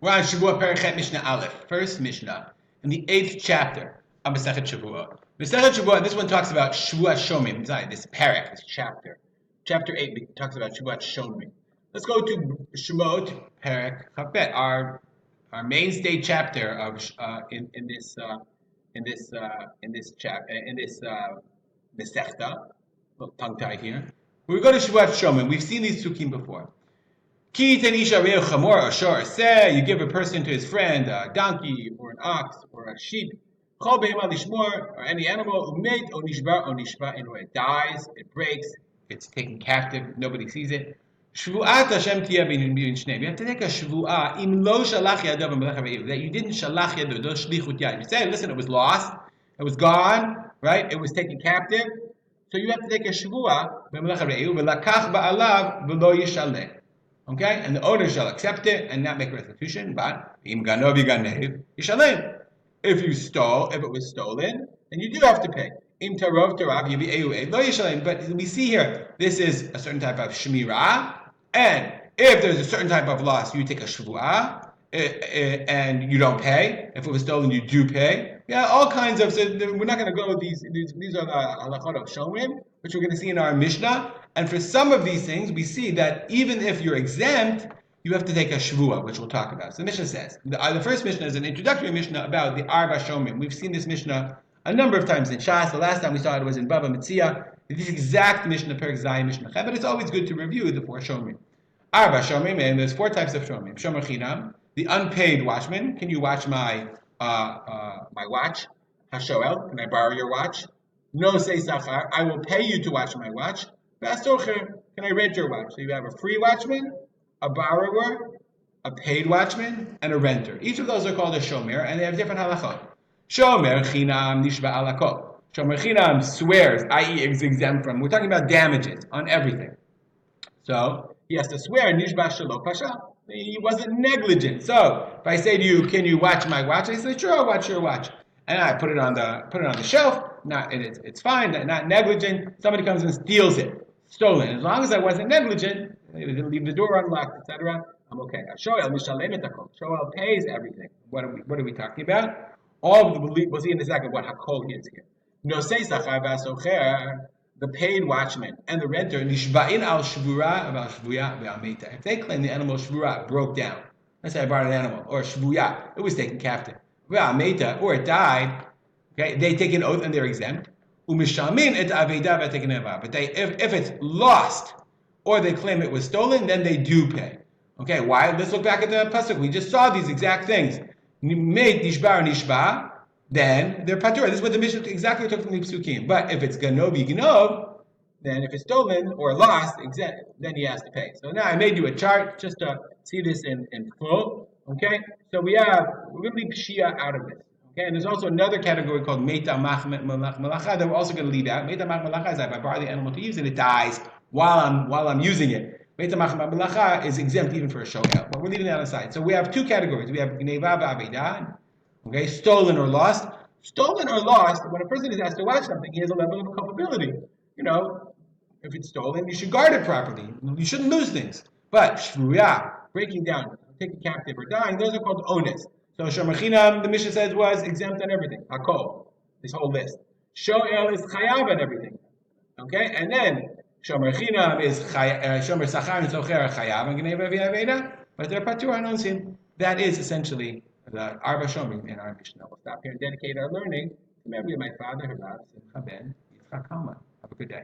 We're on Shevuot Perichet Mishnah Aleph, first Mishnah, in the 8th chapter of Masechet Shevuot. Masechet Shevuot, this one talks about Shevuot Shomrim, this parak, this chapter. Chapter 8 talks about Shevuot Shomrim. Let's go to Shemot Perek Chafet, our mainstay chapter of in this Masechta. Little tongue tied here. We go to Shevuot Shomrim. We've seen these psukim before. You give a person to his friend a donkey or an ox or a sheep or any animal, and it dies, it breaks, it's taken captive, nobody sees it. You have to take a shvu'ah that you didn't shalach yado, don't shlichut yad. You say, listen, it was lost, it was gone, right? It was taken captive. So you have to take a shvu'ah, okay, and the owner shall accept it and not make restitution. But if you stole, if it was stolen, then you do have to pay. But we see here, this is a certain type of shmirah, and if there's a certain type of loss, you take a shvu'ah, and you don't pay. If it was stolen, you do pay. Yeah, all kinds of. So we're not going to go. These are the halachot of Shomrim, which we're going to see in our Mishnah. And for some of these things, we see that even if you're exempt, you have to take a shvuah, which we'll talk about. So the Mishnah says the first Mishnah is an introductory Mishnah about the Arba Shomrim. We've seen this Mishnah a number of times in Shas. The last time we saw it was in Bava Metzia. This exact Mishnah, Perek Zayin Mishnah Chet, but it's always good to review the four Shomrim. Arba Shomrim, and there's four types of Shomrim. Shomer Chinam, the unpaid watchman. Can you watch my watch? Hashoel, can I borrow your watch? No say sachar, I will pay you to watch my watch. Vastocher, can I rent your watch? So you have a free watchman, a borrower, a paid watchman, and a renter. Each of those are called a shomer, and they have different halachot. Shomer chinam nishba alakot. Shomer chinam swears, i.e. is exempt from. We're talking about damages on everything. So he has to swear nishba shelo pasha. He wasn't negligent. So if I say to you, "Can you watch my watch?" I say, "Sure, I'll watch your watch," and I put it on the shelf. It's fine. Not negligent. Somebody comes and steals it, stolen. As long as I wasn't negligent, they didn't leave the door unlocked, etc. I'm okay. Shoel pays everything. What are we talking about? We'll see in a second what hakol is here. No say sachar v'asocher. The paid watchman and the renter, nishba'in al shvura al shvuya ve'ameta. If they claim the animal shvura broke down, let's say I bought an animal, or shvuya, it was taken captive, ve'ameta, or it died, okay, they take an oath and they're exempt. Umishamin et aveda ve'tekeneva. But if it's lost, or they claim it was stolen, then they do pay. Okay, why? Let's look back at the pasuk. We just saw these exact things. Made nishba or nishba. Then they're patur. This is what the Mishnah exactly took from the psukim. But if it's ganobi ganov, then if it's stolen or lost, then he has to pay. So now I made you a chart just to see this in full. Okay, so we're going to leave Shia out of this. Okay, and there's also another category called Meta Mach Malacha that we're also going to leave out. Meta Mach Malacha is if I borrow the animal to use and it dies while I'm using it. Meta Mach Malacha is exempt even for a shoel, but we're leaving that aside. So we have two categories. We have Gneva V'Aveda. Okay, stolen or lost. Stolen or lost, when a person is asked to watch something, he has a level of culpability. You know, if it's stolen, you should guard it properly. You shouldn't lose things. But shvuya, breaking down, taking captive or dying, those are called ones. So shomer chinam, the Mishnah says, was exempt on everything. Hakol, this whole list. Shoel is chayav on everything. Okay, and then shomer chinam is shomer sachar and socher chayav and gneva v'aveda, but they're patur and onsim. That is essentially the Arba Shomrim in our Mishnah. We'll stop here and dedicate our learning to the memory of my father, Harav Simcha ben Yitzchak Kalman. Have a good day.